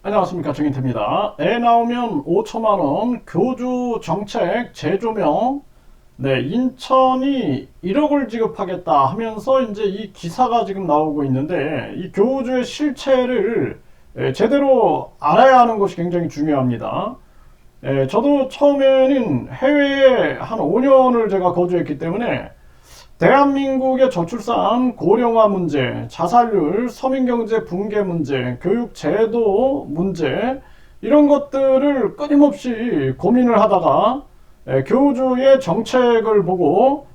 안녕하십니까, 정인태입니다. 애 나오면 5천만원 교주 정책 재조명. 네, 인천이 1억을 지급하겠다 하면서 이제 이 기사가 지금 나오고 있는데, 이 교주의 실체를 제대로 알아야 하는 것이 굉장히 중요합니다. 저도 처음에는 해외에 한 5년을 제가 거주했기 때문에 대한민국의 저출산, 고령화 문제, 자살률, 서민경제 붕괴 문제, 교육제도 문제, 이런 것들을 끊임없이 고민을 하다가 교주의 정책을 보고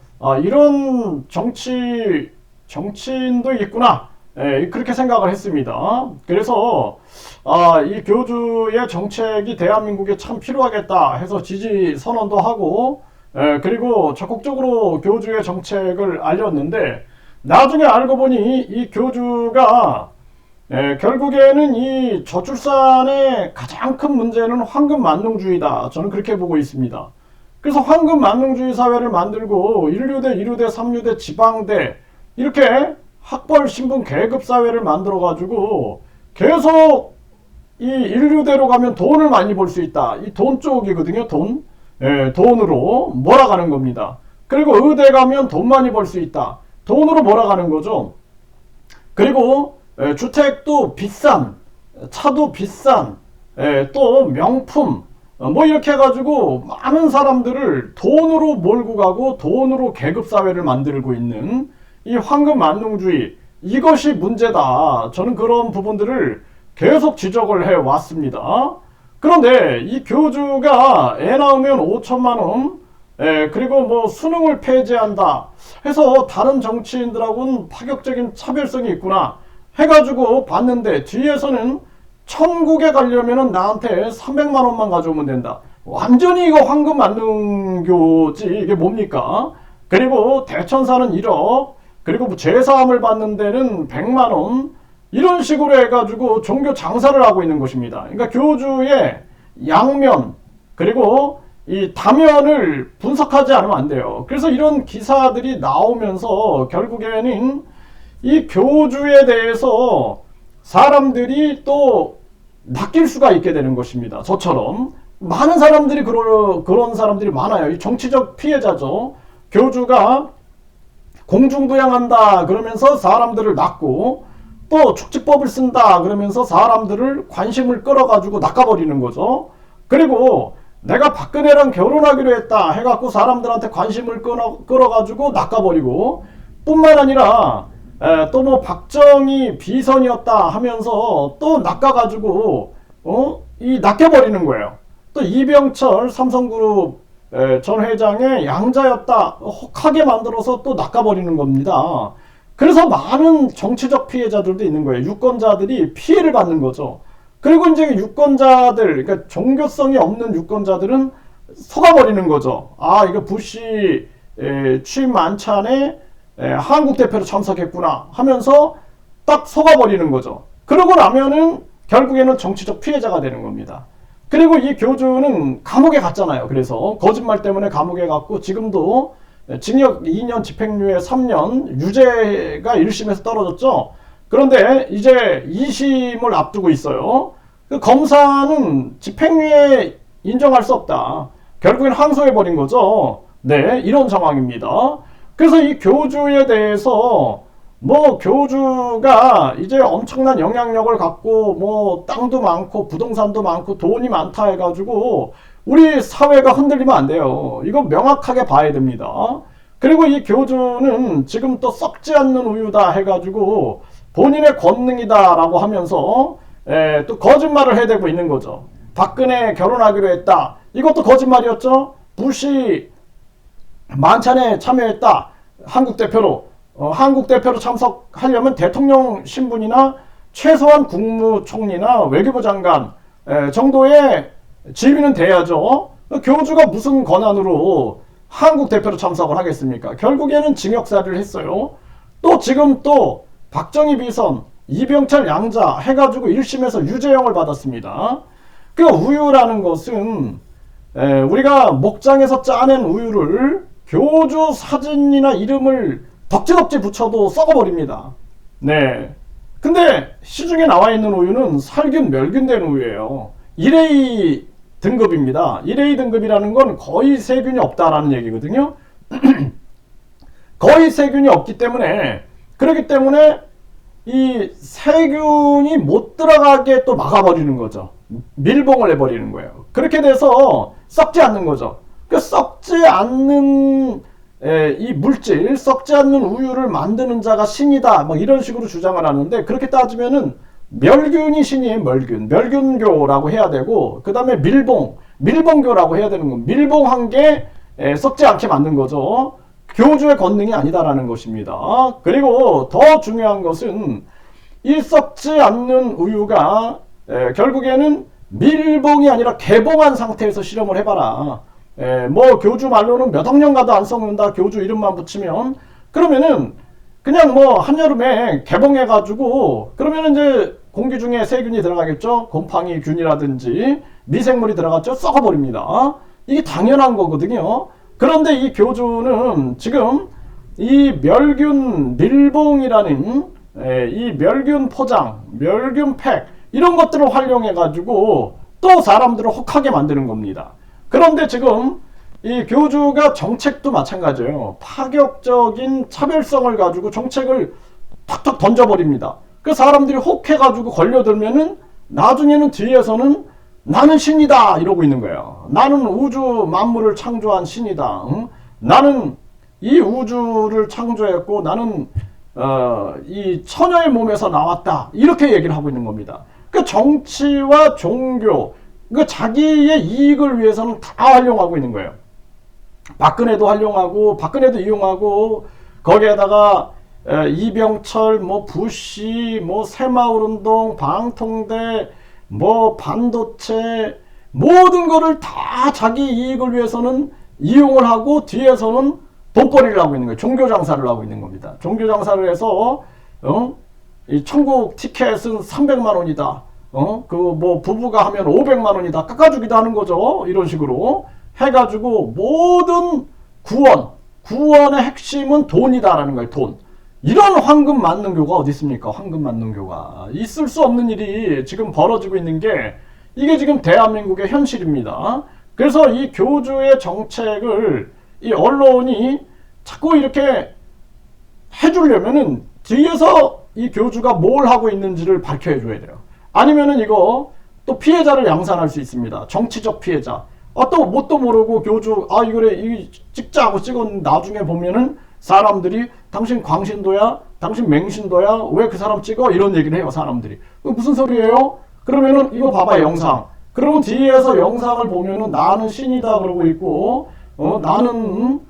이런 정치인도 있구나, 그렇게 생각을 했습니다. 그래서 이 교주의 정책이 대한민국에 참 필요하겠다 해서 지지 선언도 하고, 그리고 적극적으로 교주의 정책을 알렸는데, 나중에 알고 보니 이 교주가 결국에는 이 저출산의 가장 큰 문제는 황금 만능주의다, 저는 그렇게 보고 있습니다. 그래서 황금 만능주의 사회를 만들고 1류대, 2류대, 3류대, 지방대, 이렇게 학벌, 신분, 계급 사회를 만들어 가지고 계속 이 1류대로 가면 돈을 많이 벌 수 있다, 이 돈 쪽이거든요. 돈으로 몰아가는 겁니다. 그리고 의대 가면 돈 많이 벌 수 있다, 돈으로 몰아가는 거죠. 그리고 주택도 비싼, 차도 비싼, 또 명품, 뭐 이렇게 해가지고 많은 사람들을 돈으로 몰고 가고 돈으로 계급사회를 만들고 있는 이 황금 만능주의, 이것이 문제다, 저는 그런 부분들을 계속 지적을 해 왔습니다. 그런데 이 교주가 애 낳으면 5천만원, 그리고 뭐 수능을 폐지한다 해서 다른 정치인들하고는 파격적인 차별성이 있구나 해가지고 봤는데, 뒤에서는 천국에 가려면 나한테 300만원만 가져오면 된다. 완전히 이거 황금 만능교지, 이게 뭡니까? 그리고 대천사는 1억, 그리고 뭐 제사함을 받는 데는 100만원, 이런 식으로 해가지고 종교 장사를 하고 있는 것입니다. 그러니까 교주의 양면, 그리고 이 다면을 분석하지 않으면 안 돼요. 그래서 이런 기사들이 나오면서 결국에는 이 교주에 대해서 사람들이 또 낚일 수가 있게 되는 것입니다. 저처럼 많은 사람들이 그런 사람들이 많아요. 이 정치적 피해자죠. 교주가 공중부양한다 그러면서 사람들을 낚고, 또 축지법을 쓴다 그러면서 사람들을 관심을 끌어가지고 낚아버리는 거죠. 그리고 내가 박근혜랑 결혼하기로 했다 해갖고 사람들한테 관심을 끌어가지고 낚아버리고, 뿐만 아니라 또 뭐 박정희 비선이었다 하면서 또 낚아가지고 이 낚여버리는 거예요. 또 이병철 삼성그룹 전 회장의 양자였다 혹하게 만들어서 또 낚아버리는 겁니다. 그래서 많은 정치적 피해자들도 있는 거예요. 유권자들이 피해를 받는 거죠. 그리고 이제 유권자들, 그러니까 종교성이 없는 유권자들은 속아버리는 거죠. 이거 부시 취임 만찬에 한국 대표로 참석했구나 하면서 딱 속아버리는 거죠. 그러고 나면은 결국에는 정치적 피해자가 되는 겁니다. 그리고 이 교주는 감옥에 갔잖아요. 그래서 거짓말 때문에 감옥에 갔고, 지금도 징역 2년 집행유예 3년, 유죄가 1심에서 떨어졌죠. 그런데 이제 2심을 앞두고 있어요. 그 검사는 집행유예 인정할 수 없다, 결국엔 항소해버린 거죠. 네, 이런 상황입니다. 그래서 이 교주에 대해서 뭐 교주가 이제 엄청난 영향력을 갖고 뭐 땅도 많고 부동산도 많고 돈이 많다 해가지고 우리 사회가 흔들리면 안 돼요. 이거 명확하게 봐야 됩니다. 그리고 이 교주는 지금 또 썩지 않는 우유다 해가지고 본인의 권능이다 라고 하면서 또 거짓말을 해대고 있는 거죠. 박근혜 결혼하기로 했다, 이것도 거짓말이었죠. 부시 만찬에 참여했다, 한국 대표로 참석하려면 대통령 신분이나 최소한 국무총리나 외교부 장관 정도의 지위는 돼야죠. 교주가 무슨 권한으로 한국 대표로 참석을 하겠습니까? 결국에는 징역살이를 했어요. 또 지금 또 박정희 비선, 이병철 양자 해가지고 1심에서 유죄형을 받았습니다. 그 우유라는 것은 우리가 목장에서 짜낸 우유를 교주 사진이나 이름을 덕지덕지 붙여도 썩어버립니다. 네. 근데 시중에 나와 있는 우유는 살균, 멸균된 우유예요. 1A 등급입니다. 1A 등급이라는 건 거의 세균이 없다라는 얘기거든요. 거의 세균이 없기 때문에, 그렇기 때문에 이 세균이 못 들어가게 또 막아버리는 거죠. 밀봉을 해버리는 거예요. 그렇게 돼서 썩지 않는 거죠. 그 썩지 않는 이 물질, 썩지 않는 우유를 만드는 자가 신이다, 뭐 이런 식으로 주장을 하는데, 그렇게 따지면은 멸균이 신이에요. 멸균교라고 해야 되고, 그 다음에 밀봉교라고 해야 되는 겁니다. 밀봉한 게 썩지 않게 만든 거죠. 교주의 권능이 아니다라는 것입니다. 그리고 더 중요한 것은 이 썩지 않는 우유가 결국에는 밀봉이 아니라 개봉한 상태에서 실험을 해봐라. 뭐 교주 말로는 몇 억년 가도 안 썩는다, 교주 이름만 붙이면. 그러면은 그냥 뭐 한여름에 개봉해가지고, 그러면은 이제 공기 중에 세균이 들어가겠죠. 곰팡이 균이라든지 미생물이 들어갔죠. 썩어버립니다. 이게 당연한 거거든요. 그런데 이 교주는 지금 이 멸균 밀봉이라는 이 멸균 포장, 멸균 팩, 이런 것들을 활용해 가지고 또 사람들을 혹하게 만드는 겁니다. 그런데 지금 이 교주가 정책도 마찬가지예요. 파격적인 차별성을 가지고 정책을 탁탁 던져버립니다. 그 사람들이 혹해 가지고 걸려들면은 나중에는 뒤에서는 나는 신이다 이러고 있는 거예요. 나는 우주 만물을 창조한 신이다. 응? 나는 이 우주를 창조했고, 나는 이 처녀의 몸에서 나왔다, 이렇게 얘기를 하고 있는 겁니다. 그 정치와 종교, 그 자기의 이익을 위해서는 다 활용하고 있는 거예요. 박근혜도 활용하고, 박근혜도 이용하고, 거기에다가 이병철, 뭐 부시, 뭐 새마을운동, 방통대, 뭐 반도체, 모든 거를 다 자기 이익을 위해서는 이용을 하고, 뒤에서는 돈벌이를 하고 있는 거예요. 종교 장사를 하고 있는 겁니다. 종교 장사를 해서 이 천국 티켓은 300만 원이다. 그 뭐 부부가 하면 500만 원이다. 깎아주기도 하는 거죠. 이런 식으로 해가지고 모든 구원의 핵심은 돈이다라는 거예요. 돈. 이런 황금 만능교가 어디 있습니까? 황금 만능교가 있을 수 없는 일이 지금 벌어지고 있는 게, 이게 지금 대한민국의 현실입니다. 그래서 이 교주의 정책을 이 언론이 자꾸 이렇게 해주려면은 뒤에서 이 교주가 뭘 하고 있는지를 밝혀줘야 돼요. 아니면은 이거 또 피해자를 양산할 수 있습니다. 정치적 피해자. 또 뭣도 모르고 교주, 이거래, 찍자 하고 찍었는데 나중에 보면은 사람들이 당신 광신도야? 당신 맹신도야? 왜 그 사람 찍어? 이런 얘기를 해요, 사람들이. 무슨 소리예요? 그러면은 이거 봐봐, 영상. 그러면 뒤에서 영상을 보면은 나는 신이다 그러고 있고, 나는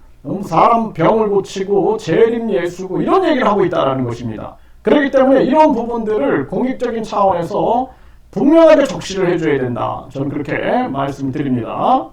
사람 병을 고치고 재림 예수고, 이런 얘기를 하고 있다라는 것입니다. 그렇기 때문에 이런 부분들을 공익적인 차원에서 분명하게 적시를 해줘야 된다. 저는 그렇게 말씀드립니다.